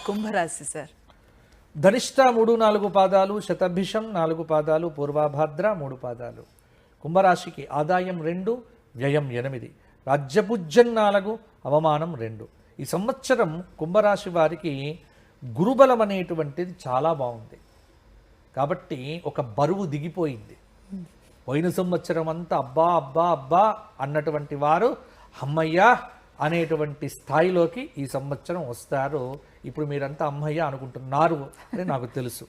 కుంభరాశి సార్. ధనిష్ట 3-4 పాదాలు, శతభిషం 4 పాదాలు, పూర్వాభాద్ర 3 పాదాలు. కుంభరాశికి ఆదాయం 2, వ్యయం 8, రాజ్యపూజ్యం 4, అవమానం 2. ఈ సంవత్సరం కుంభరాశి వారికి గురుబలం అనేటువంటిది చాలా బాగుంది కాబట్టి ఒక బరువు దిగిపోయింది. పోయిన సంవత్సరం అంతా అబ్బా అబ్బా అబ్బా అన్నటువంటి వారు అమ్మయ్య అనేటువంటి స్థాయిలోకి ఈ సంవత్సరం వస్తారు. ఇప్పుడు మీరంతా అమ్మయ్య అనుకుంటున్నారు అని నాకు తెలుసు.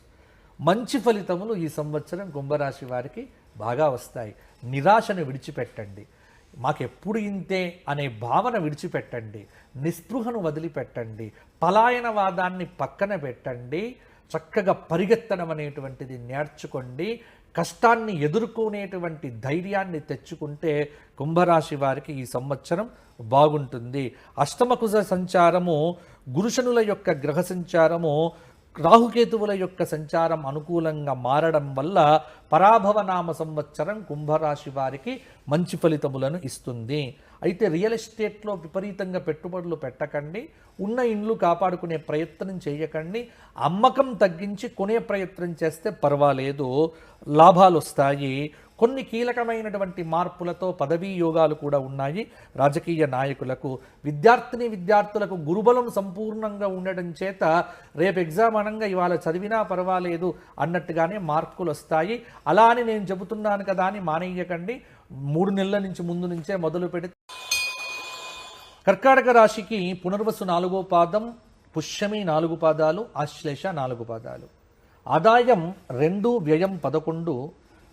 మంచి ఫలితములు ఈ సంవత్సరం కుంభరాశి వారికి బాగా వస్తాయి. నిరాశను విడిచిపెట్టండి, మాకెప్పుడు ఇంతే అనే భావన విడిచిపెట్టండి, నిస్పృహను వదిలిపెట్టండి, పలాయనవాదాన్ని పక్కన పెట్టండి, చక్కగా పరిగెత్తడం అనేటువంటిది నేర్చుకోండి. కష్టాన్ని ఎదుర్కొనేటువంటి ధైర్యాన్ని తెచ్చుకుంటే కుంభరాశి వారికి ఈ సంవత్సరం బాగుంటుంది. అష్టమకుశ సంచారము, గురుశనుల యొక్క గ్రహ సంచారము, రాహుకేతువుల యొక్క సంచారం అనుకూలంగా మారడం వల్ల పరాభవనామ సంవత్సరం కుంభరాశి వారికి మంచి ఫలితములను ఇస్తుంది. అయితే రియల్ ఎస్టేట్లో విపరీతంగా పెట్టుబడులు పెట్టకండి, ఉన్న ఇండ్లు కాపాడుకునే ప్రయత్నం చేయకండి, అమ్మకం తగ్గించి కొనే ప్రయత్నం చేస్తే పర్వాలేదు, లాభాలు వస్తాయి. కొన్ని కీలకమైనటువంటి మార్పులతో పదవీ యోగాలు కూడా ఉన్నాయి. రాజకీయ నాయకులకు, విద్యార్థులకు గురుబలం సంపూర్ణంగా ఉండడం చేత రేపు ఎగ్జామ్ అనంగా ఇవాళ చదివినా పర్వాలేదు అన్నట్టుగానే మార్కులు వస్తాయి. అలా అని నేను చెబుతున్నాను కదా అని మానేయకండి, 3 నెలల నుంచి ముందు నుంచే మొదలు పెడితే. కర్కాటక రాశికి పునర్వసు 4వ పాదం, పుష్యమి 4 పాదాలు, ఆశ్లేష 4 పాదాలు. ఆదాయం 2, వ్యయం 11,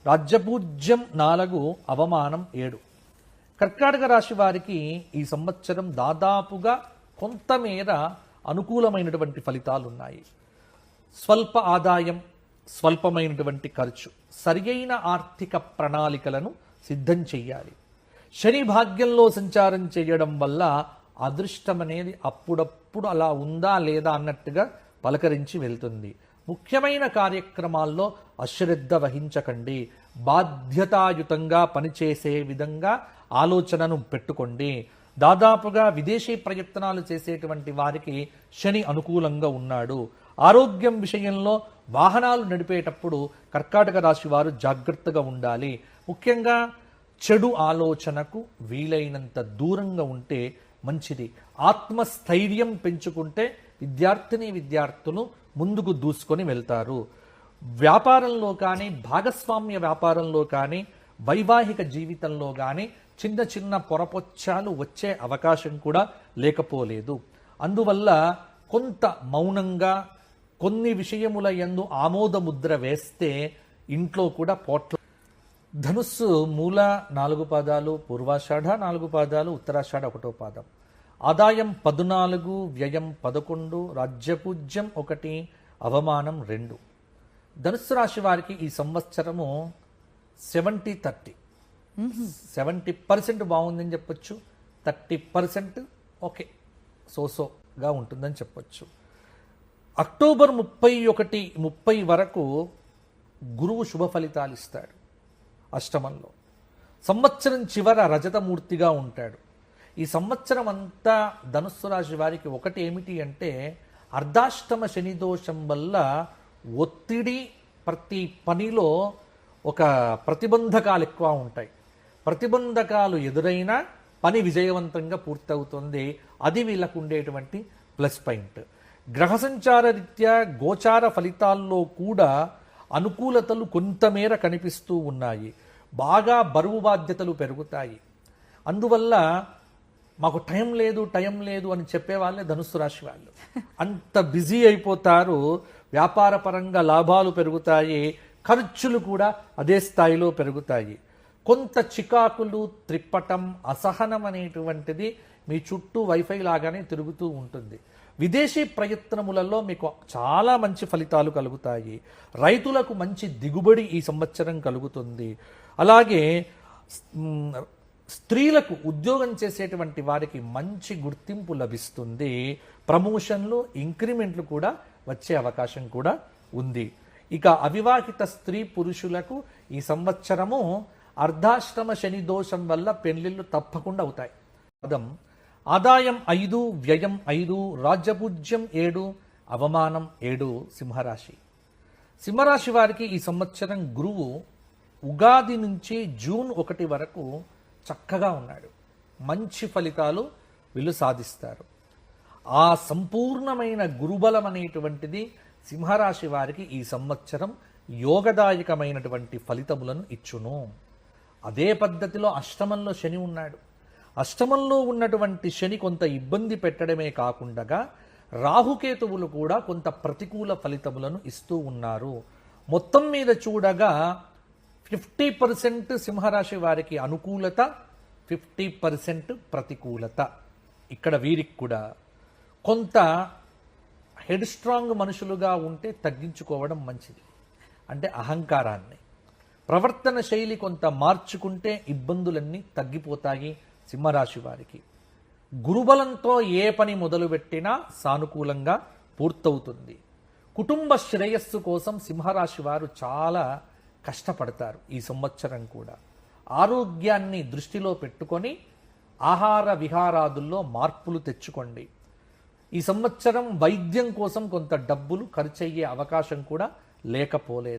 రాజ్యపూజ్యం 4, అవమానం 7. కర్కాటక రాశి వారికి ఈ సంవత్సరం దాదాపుగా కొంతమేర అనుకూలమైనటువంటి ఫలితాలు ఉన్నాయి. స్వల్ప ఆదాయం, స్వల్పమైనటువంటి ఖర్చు, సరియైన ఆర్థిక ప్రణాళికలను సిద్ధం చెయ్యాలి. శని భాగ్యంలో సంచారం చేయడం వల్ల అదృష్టం అనేది అప్పుడప్పుడు అలా ఉందా లేదా అన్నట్టుగా పలకరించి వెళ్తుంది. ముఖ్యమైన కార్యక్రమాల్లో అశ్రద్ధ వహించకండి, బాధ్యతాయుతంగా పనిచేసే విధంగా ఆలోచనను పెట్టుకోండి. దాదాపుగా విదేశీ ప్రయత్నాలు చేసేటువంటి వారికి శని అనుకూలంగా ఉన్నాడు. ఆరోగ్యం విషయంలో వాహనాలు నడిపేటప్పుడు కర్కాటక రాశి వారు జాగ్రత్తగా ఉండాలి. ముఖ్యంగా చెడు ఆలోచనకు వీలైనంత దూరంగా ఉంటే మంచిది. ఆత్మస్థైర్యం పెంచుకుంటే విద్యార్థులు ముందుకు దూసుకొని వెళ్తారు. వ్యాపారంలో కానీ, భాగస్వామ్య వ్యాపారంలో కానీ, వైవాహిక జీవితంలో కానీ చిన్న చిన్న పొరపొచ్చాలు వచ్చే అవకాశం కూడా లేకపోలేదు. అందువల్ల కొంత మౌనంగా కొన్ని విషయముల యందు ఆమోదముద్ర వేస్తే ఇంట్లో కూడా పోట్ల. ధనుస్సు మూల 4 పాదాలు, పూర్వాషాఢ 4 పాదాలు, ఉత్తరాషాఢ 1వ పాదం. ఆదాయం 14, వ్యయం 11, రాజ్యపూజ్యం 1, అవమానం 2. ధనుస్సు రాశి వారికి ఈ సంవత్సరము 70-30, 70% బాగుందని చెప్పొచ్చు, 30% ఓకే సోసోగా ఉంటుందని చెప్పొచ్చు. అక్టోబర్ 31-30 వరకు గురువు శుభ ఫలితాలు ఇస్తాడు అష్టమంలో. సంవత్సరం చివర రజతమూర్తిగా ఉంటాడు. ఈ సంవత్సరం అంతా ధనుస్సు రాశి వారికి ఒకటి ఏమిటి అంటే అర్ధాష్టమ శని దోషం వల్ల ఒత్తిడి, ప్రతి పనిలో ఒక ప్రతిబంధకాలు ఎక్కువ ఉంటాయి. ప్రతిబంధకాలు ఎదురైనా పని విజయవంతంగా పూర్తవుతుంది. అది వీళ్ళకు ఉండేటువంటి ప్లస్ పాయింట్. గ్రహ సంచార రీత్యా గోచార ఫలితాల్లో కూడా అనుకూలతలు కొంతమేర కనిపిస్తూ ఉన్నాయి. బాగా బరువు బాధ్యతలు పెరుగుతాయి. అందువల్ల మాకు టైం లేదు అని చెప్పేవాళ్ళే ధనుస్సు రాశి వాళ్ళు. అంత బిజీ అయిపోతారు. వ్యాపార పరంగా లాభాలు పెరుగుతాయి, ఖర్చులు కూడా అదే స్థాయిలో పెరుగుతాయి. కొంత చికాకులు, త్రిప్పటం, అసహనం అనేటువంటిది మీ చుట్టూ వైఫై లాగానే తిరుగుతూ ఉంటుంది. విదేశీ ప్రయత్నములలో మీకు చాలా మంచి ఫలితాలు కలుగుతాయి. రైతులకు మంచి దిగుబడి ఈ సంవత్సరం కలుగుతుంది. అలాగే స్త్రీలకు ఉద్యోగం చేసేటువంటి వారికి మంచి గుర్తింపు లభిస్తుంది. ప్రమోషన్లు, ఇంక్రిమెంట్లు కూడా వచ్చే అవకాశం కూడా ఉంది. ఇక అవివాహిత స్త్రీ పురుషులకు ఈ సంవత్సరము అర్ధాష్టమ శని దోషం వల్ల పెళ్లిళ్ళు తప్పకుండా అవుతాయి. ఆదాయం 5, వ్యయం 5, రాజ్యపూజ్యం 7, అవమానం 7 సింహరాశి. సింహరాశి వారికి ఈ సంవత్సరం గురువు ఉగాది నుంచి జూన్ 1 వరకు చక్కగా ఉన్నాడు. మంచి ఫలితాలు వీళ్ళు సాధిస్తారు. ఆ సంపూర్ణమైన గురుబలం అనేటువంటిది సింహరాశి వారికి ఈ సంవత్సరం యోగదాయకమైనటువంటి ఫలితములను ఇచ్చును. అదే పద్ధతిలో అష్టమంలో శని ఉన్నాడు. అష్టమంలో ఉన్నటువంటి శని కొంత ఇబ్బంది పెట్టడమే కాకుండా రాహుకేతువులు కూడా కొంత ప్రతికూల ఫలితములను ఇస్తూ ఉన్నారు. మొత్తం మీద చూడగా 50% సింహరాశి వారికి అనుకూలత, 50% ప్రతికూలత. ఇక్కడ వీరికి కూడా కొంత హెడ్ స్ట్రాంగ్ మనుషులుగా ఉంటే తగ్గించుకోవడం మంచిది. అంటే అహంకారాన్ని, ప్రవర్తన శైలి కొంత మార్చుకుంటే ఇబ్బందులన్నీ తగ్గిపోతాయి సింహరాశి వారికి. గురుబలంతో ఏ పని మొదలుపెట్టినా సానుకూలంగా పూర్తవుతుంది. కుటుంబ శ్రేయస్సు కోసం సింహరాశి వారు చాలా కష్టపడతారు. ఈ సంవత్సరం కూడా ఆరోగ్యాన్ని దృష్టిలో పెట్టుకొని ఆహార విహారాదుల్లో మార్పులు తెచ్చుకోండి. ఈ సంవత్సరం వైద్యం కోసం కొంత డబ్బులు ఖర్చయ్యే అవకాశం కూడా లేకపోలేదు.